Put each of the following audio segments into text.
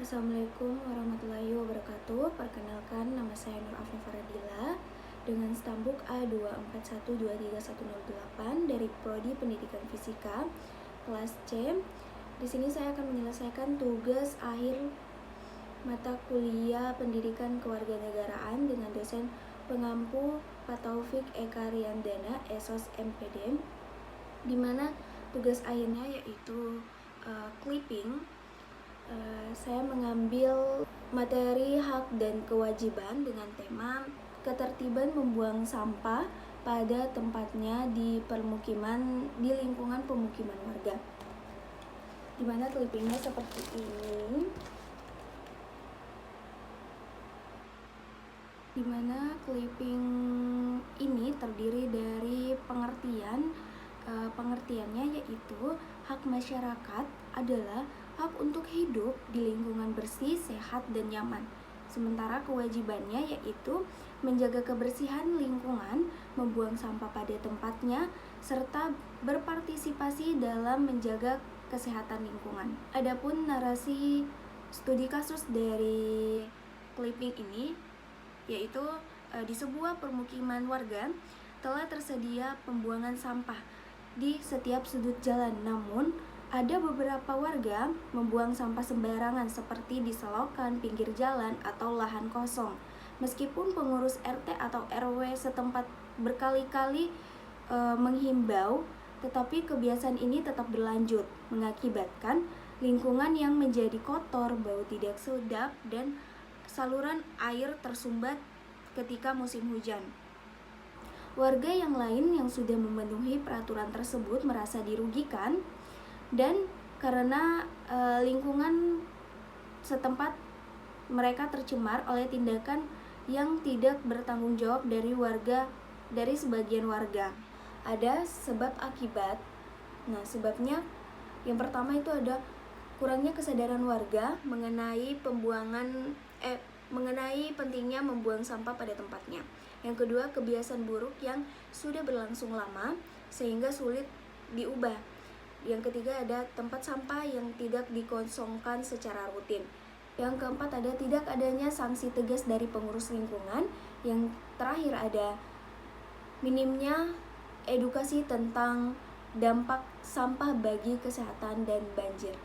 Assalamualaikum warahmatullahi wabarakatuh. Perkenalkan, nama saya Nur Afifah Radila dengan stambuk A241231008 dari Prodi Pendidikan Fisika kelas C. Di sini saya akan menyelesaikan tugas akhir mata kuliah Pendidikan Kewarganegaraan dengan dosen pengampu Pak Taufik Eka Riyandana, Esos MPD, di mana tugas akhirnya yaitu clipping. Saya mengambil materi hak dan kewajiban dengan tema ketertiban membuang sampah pada tempatnya di lingkungan pemukiman warga. Di mana clippingnya seperti ini. Di mana clipping ini terdiri dari pengertiannya yaitu hak masyarakat adalah hak untuk hidup di lingkungan bersih, sehat, dan nyaman. Sementara kewajibannya yaitu menjaga kebersihan lingkungan, membuang sampah pada tempatnya, serta berpartisipasi dalam menjaga kesehatan lingkungan. Adapun narasi studi kasus dari clipping ini yaitu di sebuah permukiman warga telah tersedia pembuangan sampah di setiap sudut jalan, namun ada beberapa warga membuang sampah sembarangan seperti di selokan, pinggir jalan, atau lahan kosong. Meskipun pengurus RT atau RW setempat berkali-kali menghimbau, tetapi kebiasaan ini tetap berlanjut, mengakibatkan lingkungan yang menjadi kotor, bau tidak sedap, dan saluran air tersumbat ketika musim hujan. Warga yang lain yang sudah memenuhi peraturan tersebut merasa dirugikan, dan karena lingkungan setempat mereka tercemar oleh tindakan yang tidak bertanggung jawab dari sebagian warga. Ada sebab akibat. Nah, sebabnya yang pertama itu ada kurangnya kesadaran warga mengenai pentingnya membuang sampah pada tempatnya. Yang kedua, kebiasaan buruk yang sudah berlangsung lama sehingga sulit diubah. Yang ketiga, ada tempat sampah yang tidak dikosongkan secara rutin. Yang keempat, ada tidak adanya sanksi tegas dari pengurus lingkungan. Yang terakhir, ada minimnya edukasi tentang dampak sampah bagi kesehatan dan banjir.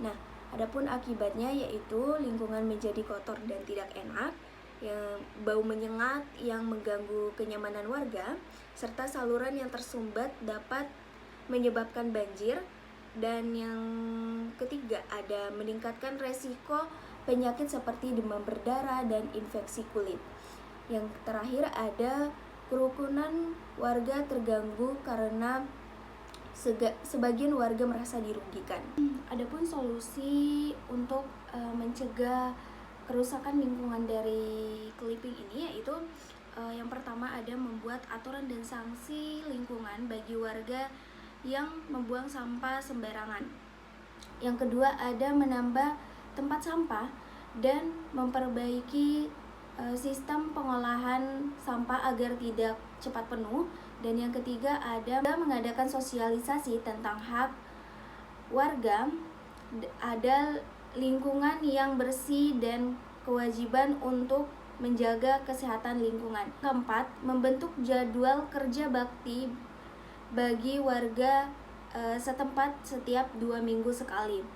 Nah, adapun akibatnya yaitu lingkungan menjadi kotor dan tidak enak, yang bau menyengat yang mengganggu kenyamanan warga, serta saluran yang tersumbat dapat menyebabkan banjir. Dan yang ketiga, ada meningkatkan resiko penyakit seperti demam berdarah dan infeksi kulit. Yang terakhir, ada kerukunan warga terganggu karena sebagian warga merasa dirugikan. Adapun solusi untuk mencegah kerusakan lingkungan dari clipping ini yaitu yang pertama ada membuat aturan dan sanksi lingkungan bagi warga yang membuang sampah sembarangan. Yang kedua, ada menambah tempat sampah dan memperbaiki sistem pengolahan sampah agar tidak cepat penuh. Dan yang ketiga, ada mengadakan sosialisasi tentang hak warga, ada lingkungan yang bersih dan kewajiban untuk menjaga kesehatan lingkungan. Keempat, membentuk jadwal kerja bakti bagi warga setempat setiap 2 minggu sekali.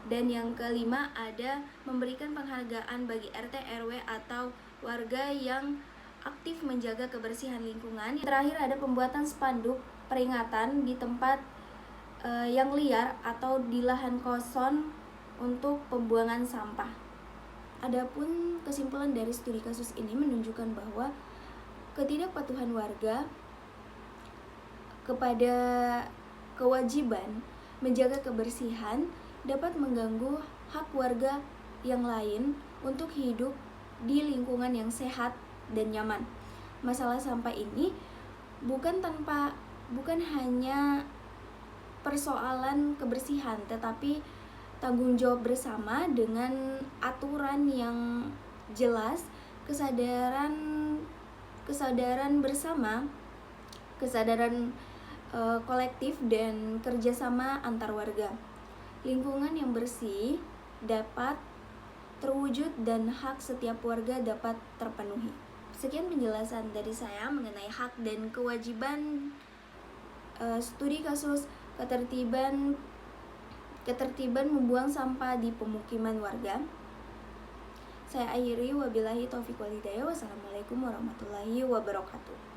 Dan yang kelima, ada memberikan penghargaan bagi RT, RW, atau warga yang aktif menjaga kebersihan lingkungan. Terakhir, ada pembuatan spanduk peringatan di tempat yang liar atau di lahan kosong untuk pembuangan sampah. Adapun kesimpulan dari studi kasus ini menunjukkan bahwa ketidakpatuhan warga kepada kewajiban menjaga kebersihan dapat mengganggu hak warga yang lain untuk hidup di lingkungan yang sehat dan nyaman. Masalah sampah ini bukan hanya persoalan kebersihan, tetapi tanggung jawab bersama dengan aturan yang jelas, kesadaran bersama, kesadaran kolektif, dan kerjasama antar warga. Lingkungan yang bersih dapat terwujud dan hak setiap warga dapat terpenuhi. Sekian penjelasan dari saya mengenai hak dan kewajiban studi kasus ketertiban membuang sampah di pemukiman warga. Saya akhiri, wabillahi taufiq wal hidayah. Wassalamualaikum warahmatullahi wabarakatuh.